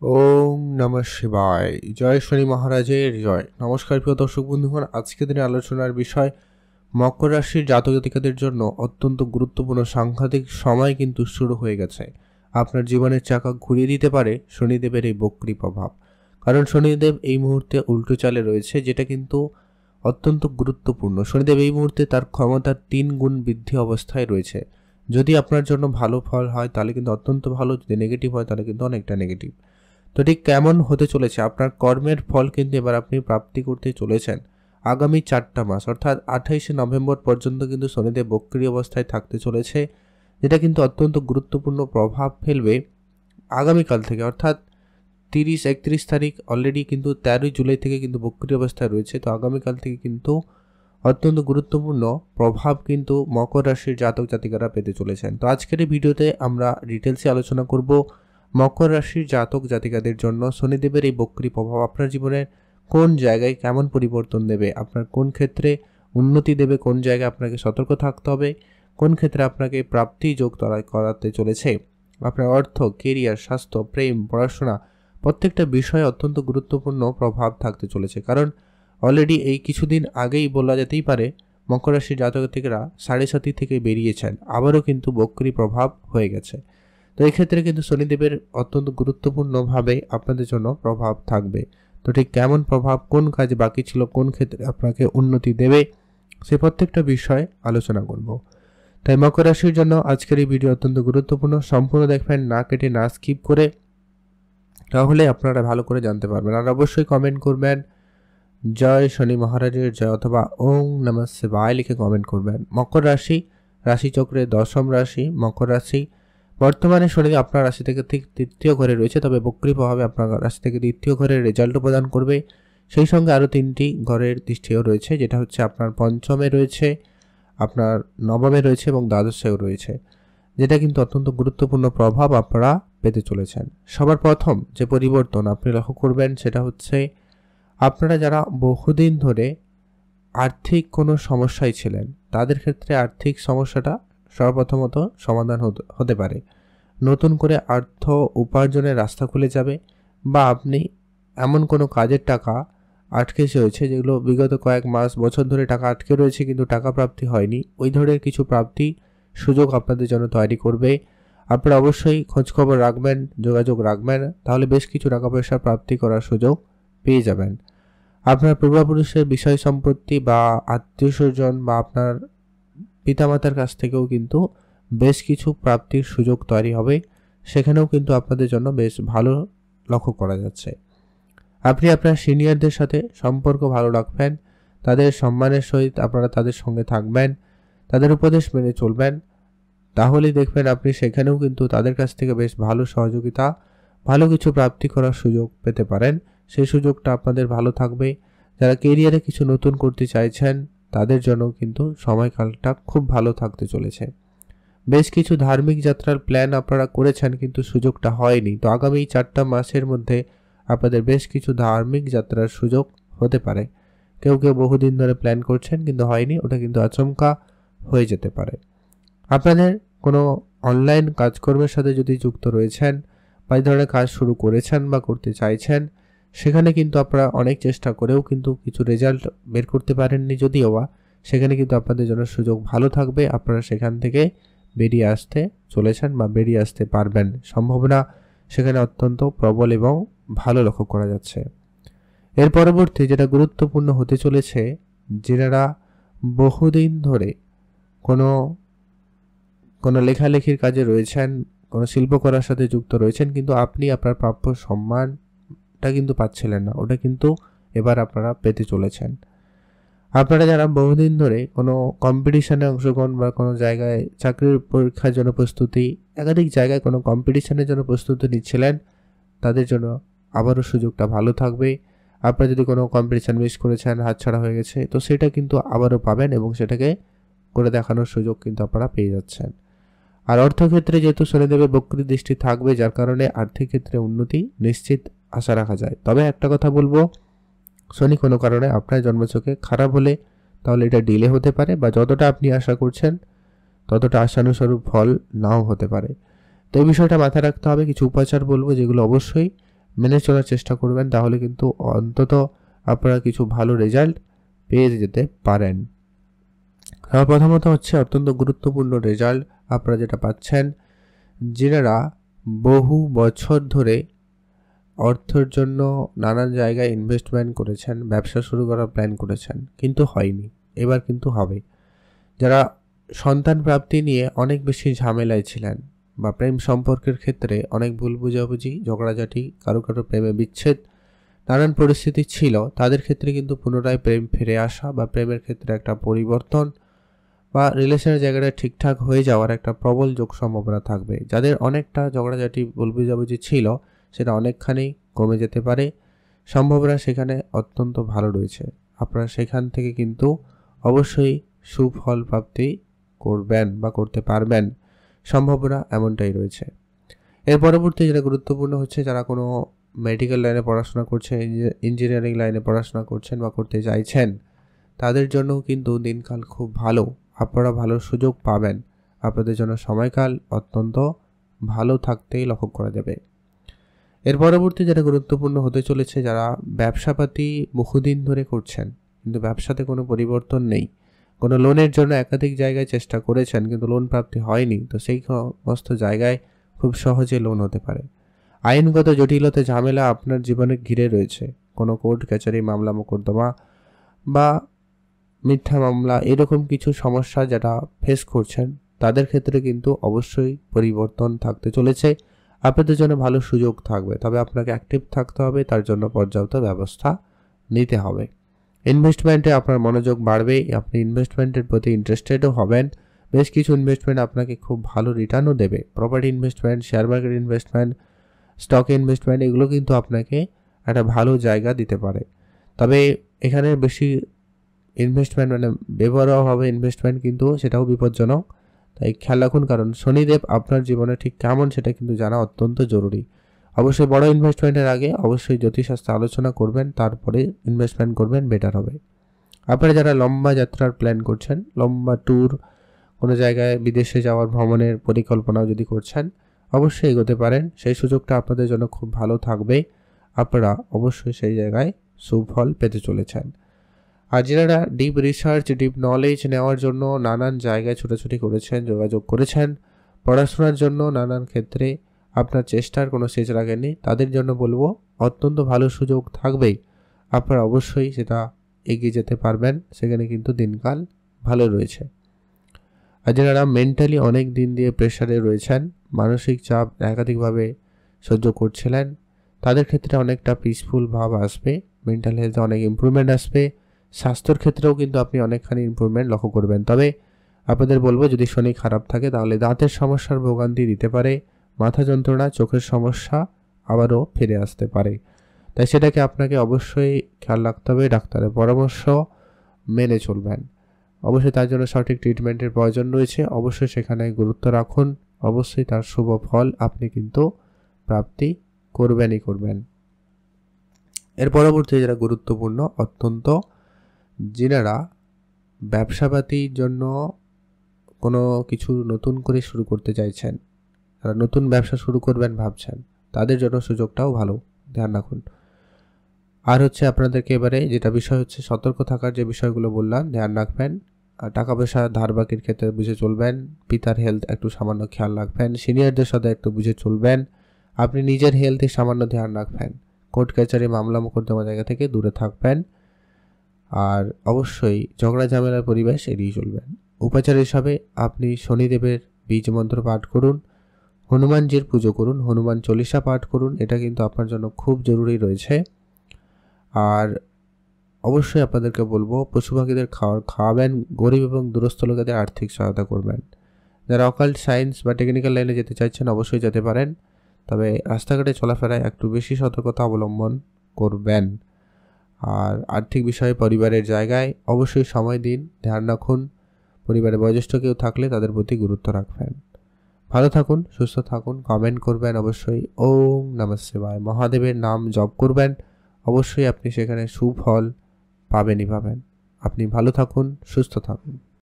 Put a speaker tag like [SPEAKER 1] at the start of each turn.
[SPEAKER 1] ওম নমঃ শিবায়। জয় শনি মহারাজের জয়। নমস্কার প্রিয় দর্শক বন্ধুগণ, আজকে দিনে আলোচনার বিষয় মকর রাশির জাতক জাতিকাদের জন্য অত্যন্ত গুরুত্বপূর্ণ সাংঘাতিক সময় কিন্তু শুরু হয়ে গেছে। আপনার জীবনের চাকা ঘুরিয়ে দিতে পারে শনিদেবের এই বক্রী প্রভাব। কারণ শনিদেব এই মুহূর্তে উল্টো চালে রয়েছে, যেটা কিন্তু অত্যন্ত গুরুত্বপূর্ণ। শনিদেব এই মুহূর্তে তার ক্ষমতার 3 গুণ বৃদ্ধি অবস্থায় রয়েছে। যদি আপনার জন্য ভালো ফল হয় তাহলে কিন্তু অত্যন্ত ভালো, যদি নেগেটিভ হয় তাহলে কিন্তু অনেকটা নেগেটিভ। তো ঠিক কেমন হতে চলেছে আপনার কর্মের ফল কিন্তু এবার আপনি প্রাপ্তি করতে চলেছেন। আগামী 4টা মাস অর্থাৎ 28শে নভেম্বর পর্যন্ত কিন্তু শনিদেব বক্রী অবস্থায় থাকতে চলেছে, যেটা কিন্তু অত্যন্ত গুরুত্বপূর্ণ প্রভাব ফেলবে আগামীকাল থেকে। অর্থাৎ 30-31 তারিখ অলরেডি কিন্তু 13 জুলাই থেকে কিন্তু বক্রী অবস্থায় রয়েছে। তো আগামীকাল থেকে কিন্তু অত্যন্ত গুরুত্বপূর্ণ প্রভাব কিন্তু মকর রাশির জাতক জাতিকারা পেতে চলেছেন। তো আজকের এই ভিডিওতে আমরা ডিটেলসে আলোচনা করব মকর রাশির জাতক জাতিকাদের জন্য শনিদেবের এই বক্রী প্রভাব আপনার জীবনের কোন জায়গায় কেমন পরিবর্তন দেবে, আপনার কোন ক্ষেত্রে উন্নতি দেবে, কোন জায়গায় আপনাকে সতর্ক থাকতে হবে, কোন ক্ষেত্রে আপনাকে প্রাপ্তি যোগ করাতে চলেছে, আপনার অর্থ, কেরিয়ার, স্বাস্থ্য, প্রেম, পড়াশোনা প্রত্যেকটা বিষয়ে অত্যন্ত গুরুত্বপূর্ণ প্রভাব থাকতে চলেছে। কারণ অলরেডি এই কিছুদিন আগেই বলা যেতেই পারে মকর রাশির জাতক জাতিকারা 7.5 থেকে বেরিয়েছেন, আবারও কিন্তু বক্রী প্রভাব হয়ে গেছে। তো এই ক্ষেত্রে কিন্তু শনিদেবের অত্যন্ত গুরুত্বপূর্ণভাবে আপনাদের জন্য প্রভাব থাকবে। তো ঠিক কেমন প্রভাব, কোন কাজ বাকি ছিল, কোন ক্ষেত্রে আপনাকে উন্নতি দেবে, সে প্রত্যেকটা বিষয় আলোচনা করব। তাই মকর রাশির জন্য আজকের এই ভিডিও অত্যন্ত গুরুত্বপূর্ণ। সম্পূর্ণ দেখবেন, না কেটে না স্কিপ করে, তাহলে আপনারা ভালো করে জানতে পারবেন। আর অবশ্যই কমেন্ট করবেন জয় শনি মহারাজের জয় অথবা ওম নমঃ শিবায় লিখে কমেন্ট করবেন। মকর রাশি রাশিচক্রের 10ম রাশি মকর রাশি। বর্তমানে শনি আপনার রাশি থেকে ঠিক 3য় ঘরে রয়েছে, তবে বক্রী প্রভাবে আপনার রাশি থেকে 2য় ঘরের রেজাল্টও প্রদান করবে। সেই সঙ্গে আরও 3টি ঘরের দৃষ্টিও রয়েছে, যেটা হচ্ছে আপনার পঞ্চমে রয়েছে, আপনার নবমে রয়েছে এবং দ্বাদশেও রয়েছে, যেটা কিন্তু অত্যন্ত গুরুত্বপূর্ণ প্রভাব আপনারা পেতে চলেছেন। সবার প্রথম যে পরিবর্তন আপনি লক্ষ্য করবেন সেটা হচ্ছে আপনারা যারা বহুদিন ধরে আর্থিক কোনো সমস্যায় ছিলেন, তাদের ক্ষেত্রে আর্থিক সমস্যাটা সর্বপ্রথমত সমাধান হতে পারে। নতুন করে অর্থ উপার্জনের রাস্তা খুলে যাবে, বা আপনি এমন কোনো কাজের টাকা আটকে রয়েছে যেগুলো বিগত কয়েক মাস বছর ধরে টাকা আটকে রয়েছে কিন্তু টাকা প্রাপ্তি হয়নি, ওই ধরনের কিছু প্রাপ্তি সুযোগ আপনাদের জন্য তৈরি করবে। আপনারা অবশ্যই খোঁজখবর রাখবেন, যোগাযোগ রাখবেন, তাহলে বেশ কিছু টাকা পয়সা প্রাপ্তি করার সুযোগ পেয়ে যাবেন। আপনার পূর্বপুরুষের বিষয় সম্পত্তি বা আত্মীয় স্বজন বা আপনার পিতামাতার কাছ থেকেও কিন্তু বেশ কিছু প্রাপ্তির সুযোগ তৈরি হবে, সেখানেও কিন্তু আপনাদের জন্য বেশ ভালো লক্ষ্য করা যাচ্ছে। আপনি আপনার সিনিয়রদের সাথে সম্পর্ক ভালো রাখবেন, তাদের সম্মানের সহিত আপনারা তাদের সঙ্গে থাকবেন, তাদের উপদেশ মেনে চলবেন, তাহলেই দেখবেন আপনি সেখানেও কিন্তু তাদের কাছ থেকে বেশ ভালো সহযোগিতা, ভালো কিছু প্রাপ্তি করার সুযোগ পেতে পারেন। সেই সুযোগটা আপনাদের ভালো থাকবে। যারা কেরিয়ারে কিছু নতুন করতে চাইছেন তাদের জন্য কিন্তু সময়কালটা খুব ভালো থাকতে চলেছে। বেশ কিছু ধার্মিক যাত্রার প্ল্যান আপনারা করেছেন কিন্তু সুযোগটা হয়নি, তো আগামী 4টা মাসের মধ্যে আপনাদের বেশ কিছু ধার্মিক যাত্রার সুযোগ হতে পারে। কেউ কেউ বহুদিন ধরে প্ল্যান করছেন কিন্তু হয়নি, ওটা কিন্তু আচমকা হয়ে যেতে পারে। আপনাদের কোনো অনলাইন কাজকর্মের সাথে যদি যুক্ত রয়েছেন বা এই ধরনের কাজ শুরু করেছেন বা করতে চাইছেন, সেখানে কিন্তু আপনারা অনেক চেষ্টা করেও কিন্তু কিছু রেজাল্ট বের করতে পারেননি, যদিও বা সেখানে কিন্তু আপনাদের জন্য সুযোগ ভালো থাকবে। আপনারা সেখান থেকে বেরিয়ে আসতে চলেছেন বা বেরিয়ে আসতে পারবেন, সম্ভাবনা সেখানে অত্যন্ত প্রবল এবং ভালো লক্ষ্য করা যাচ্ছে। এর পরবর্তী যেটা গুরুত্বপূর্ণ হতে চলেছে, যারা বহুদিন ধরে কোনো কোনো লেখালেখির কাজে রয়েছেন, কোনো শিল্পকলার সাথে যুক্ত রয়েছেন কিন্তু আপনি আপনার প্রাপ্য সম্মানটা কিন্তু পাচ্ছিলেন না, ওটা কিন্তু এবার আপনারা পেতে চলেছেন। আপনারা যারা বহুদিন ধরে কোনো কম্পিটিশানে অংশগ্রহণ বা কোনো জায়গায় চাকরির পরীক্ষার জন্য প্রস্তুতি, একাধিক জায়গায় কোনো কম্পিটিশানের জন্য প্রস্তুতি নিচ্ছিলেন, তাদের জন্য আবারও সুযোগটা ভালো থাকবে। আপনারা যদি কোনো কম্পিটিশান মিস করেছেন, হাতছাড়া হয়ে গেছে, তো সেটা কিন্তু আবারও পাবেন এবং সেটাকে করে দেখানোর সুযোগ কিন্তু আপনারা পেয়ে যাচ্ছেন। আর অর্থক্ষেত্রে যেহেতু শনিদেবের বক্রী দৃষ্টি থাকবে, যার কারণে আর্থিক ক্ষেত্রে উন্নতি নিশ্চিত আশা রাখা যায়। তবে একটা কথা বলবো, শনি কোনো কারণে আপনার জন্মছকে খারাপ হলে তাহলে এটা ডিলে হতে পারে, বা যতটা আপনি আশা করছেন ততটা আশানুস্বরূপ ফল নাও হতে পারে। তো এই বিষয়টা মাথায় রাখতে হবে। কিছু উপাচার বলবো যেগুলো অবশ্যই মেনে চলার চেষ্টা করবেন, তাহলে কিন্তু অন্তত আপনারা কিছু ভালো রেজাল্ট পেয়ে যেতে পারেন। আমার প্রথমত হচ্ছে অত্যন্ত গুরুত্বপূর্ণ রেজাল্ট আপনারা যেটা পাচ্ছেন, যারা বহু বছর ধরে অর্থের জন্য নানান জায়গায় ইনভেস্টমেন্ট করেছেন, ব্যবসা শুরু করার প্ল্যান করেছেন কিন্তু হয়নি, এবার কিন্তু হবে। যারা সন্তান প্রাপ্তি নিয়ে অনেক বেশি ঝামেলায় ছিলেন বা প্রেম সম্পর্কের ক্ষেত্রে অনেক ভুল বুঝাবুঝি, ঝগড়াঝাটি, কারো কারো প্রেমে বিচ্ছেদ, নানান পরিস্থিতি ছিল, তাদের ক্ষেত্রে কিন্তু পুনরায় প্রেম ফিরে আসা বা প্রেমের ক্ষেত্রে একটা পরিবর্তন বা রিলেশনের জায়গাটা ঠিকঠাক হয়ে যাওয়ার একটা প্রবল যোগ সম্ভাবনা থাকবে। যাদের অনেকটা ঝগড়াঝাটি, ভুল বুঝাবুঝি ছিল, সেটা অনেকখানি কমে যেতে পারে, সম্ভাবনা সেখানে অত্যন্ত ভালো রয়েছে। আপনারা সেখান থেকে কিন্তু অবশ্যই সুফল প্রাপ্তি করবেন বা করতে পারবেন, সম্ভাবনা এমনটাই রয়েছে। এর পরবর্তী যেটা গুরুত্বপূর্ণ হচ্ছে, যারা কোনো মেডিকেল লাইনে পড়াশোনা করছেন, ইঞ্জিনিয়ারিং লাইনে পড়াশোনা করছেন বা করতে চাইছেন, তাদের জন্য কিন্তু দিনকাল খুব ভালো, আপনারা ভালো সুযোগ পাবেন। আপনাদের জন্য সময়কাল অত্যন্ত ভালো থাকতেই লক্ষ্য করা যাবে। এর পরবর্তী যেটা গুরুত্বপূর্ণ হতে চলেছে, যারা ব্যবসাপাতি বহুদিন ধরে করছেন কিন্তু ব্যবসাতে কোনো পরিবর্তন নেই, কোনো লোনের জন্য একাধিক জায়গায় চেষ্টা করেছেন কিন্তু লোন প্রাপ্তি হয়নি, তো সেই সমস্ত জায়গায় খুব সহজে লোন হতে পারে। আইনগত জটিলতা, ঝামেলা আপনার জীবনে ঘিরে রয়েছে, কোনো কোর্ট কাছারি, মামলা মোকদ্দমা বা মিথ্যা মামলা, এরকম কিছু সমস্যা যারা ফেস করছেন, তাদের ক্ষেত্রে কিন্তু অবশ্যই পরিবর্তন থাকতে চলেছে। আপনাদের জন্য ভালো সুযোগ থাকবে, তবে আপনাকে অ্যাক্টিভ থাকতে হবে, তার জন্য পর্যাপ্ত ব্যবস্থা নিতে হবে। ইনভেস্টমেন্টে আপনার মনোযোগ বাড়বে, আপনি ইনভেস্টমেন্টের প্রতি ইন্টারেস্টেডও হবেন। বেশ কিছু ইনভেস্টমেন্ট আপনাকে খুব ভালো রিটার্নও দেবে। Property investment, share market investment, stock investment, এগুলো কিন্তু আপনাকে একটা ভালো জায়গা দিতে পারে। তবে এখানে বেশি ইনভেস্টমেন্ট মানে বেপরোয়াভাবে ইনভেস্টমেন্ট কিন্তু সেটাও বিপজ্জনক, তাই খেয়াল রাখুন, কারণ শনিদেব আপনার জীবনে ঠিক কেমন সেটা কিন্তু জানা অত্যন্ত জরুরি। অবশ্যই বড় ইনভেস্টমেন্টের আগে অবশ্যই জ্যোতিষশাস্ত্রে আলোচনা করবেন, তারপরে ইনভেস্টমেন্ট করবেন, বেটার হবে। আপনারা যারা লম্বা যাত্রার প্ল্যান করছেন, লম্বা ট্যুর, কোনো জায়গায় বিদেশে যাওয়ার ভ্রমণের পরিকল্পনাও যদি করছেন, অবশ্যই এগোতে পারেন, সেই সুযোগটা আপনাদের জন্য খুব ভালো থাকবে। আপনারা অবশ্যই সেই জায়গায় সুফল পেতে চলেছেন। আর যারা ডিপ রিসার্চ, ডিপ নলেজ নেওয়ার জন্য নানান জায়গায় ছোটাছুটি করেছেন, যোগাযোগ করেছেন, পড়াশোনার জন্য নানান ক্ষেত্রে আপনার চেষ্টার কোনো শেষ রাখেননি, তাদের জন্য বলবো অত্যন্ত ভালো সুযোগ থাকবেই, আপনারা অবশ্যই সেটা এগিয়ে যেতে পারবেন, সেখানে কিন্তু দিনকাল ভালো রয়েছে। আর যারা মেন্টালি অনেক দিন দিয়ে প্রেশারে রয়েছেন, মানসিক চাপ একাধিকভাবে সহ্য করছিলেন, তাদের ক্ষেত্রে অনেকটা পিসফুল ভাব আসবে, মেন্টাল হেলথে অনেক ইমপ্রুভমেন্ট আসবে। স্বাস্থ্যের ক্ষেত্রেও কিন্তু আপনি অনেকখানি ইমপ্রুভমেন্ট লক্ষ্য করবেন। তবে আপনাদের বলবো, যদি শনি খারাপ থাকে তাহলে দাঁতের সমস্যার ভোগান্তি দিতে পারে, মাথা যন্ত্রণা, চোখের সমস্যা আবারও ফিরে আসতে পারে, তাই সেটাকে আপনাকে অবশ্যই খেয়াল রাখতে হবে, ডাক্তারের পরামর্শ মেনে চলবেন। অবশ্যই তার জন্য সঠিক ট্রিটমেন্টের প্রয়োজন রয়েছে, অবশ্যই সেখানে গুরুত্ব রাখুন, অবশ্যই তার শুভ ফল আপনি কিন্তু প্রাপ্তি করবেনই করবেন। এর পরবর্তী যেটা গুরুত্বপূর্ণ, অত্যন্ত যিনারা ব্যবসাপাতির জন্য কোনো কিছু নতুন করে শুরু করতে চাইছেন, যারা নতুন ব্যবসা শুরু করবেন ভাবছেন, তাদের জন্য সুযোগটাও ভালো, ধ্যান রাখুন। আর হচ্ছে আপনাদেরকে এবারে যেটা বিষয় হচ্ছে, সতর্ক থাকার যে বিষয়গুলো বললাম ধ্যান রাখবেন। আর টাকা পয়সা ধার বাকির ক্ষেত্রে বুঝে চলবেন, পিতার হেলথ একটু সামান্য খেয়াল রাখবেন, সিনিয়রদের সাথে একটু বুঝে চলবেন, আপনি নিজের হেলথে সামান্য ধ্যান রাখবেন, কোর্ট কাছারি, মামলা মোকদ্দমা জায়গা থেকে দূরে থাকবেন, আর অবশ্যই ঝগড়া ঝামেলার পরিবেশ এড়িয়ে চলবেন। উপাচার হিসাবে আপনি শনিদেবের বীজ মন্ত্র পাঠ করুন, হনুমানজির পুজো করুন, হনুমান চল্লিশা পাঠ করুন, এটা কিন্তু আপনার জন্য খুব জরুরি রয়েছে। আর অবশ্যই আপনাদেরকে বলবো, পশু পাখিদের খাওয়াবেন, গরিব এবং দূরস্থ লোকেদের আর্থিক সহায়তা করবেন। যারা অকাল্ট সায়েন্স বা টেকনিক্যাল লাইনে যেতে চাইছেন অবশ্যই যেতে পারেন, তবে রাস্তাঘাটে চলাফেরায় একটু বেশি সতর্কতা অবলম্বন করবেন। আর আর্থিক বিষয়ে পরিবারের জায়গায় অবশ্যই সময় দিন, ধ্যান রাখুন, পরিবারে বয়োজ্যেষ্ঠ কেউ থাকলে তাদের প্রতি গুরুত্ব রাখবেন। ভালো থাকুন, সুস্থ থাকুন, কমেন্ট করবেন অবশ্যই। ওম নমঃ শিবায়, মহাদেবের নাম জপ করবেন, অবশ্যই আপনি সেখানে সুফল পাবেনই পাবেন। আপনি ভালো থাকুন, সুস্থ থাকুন।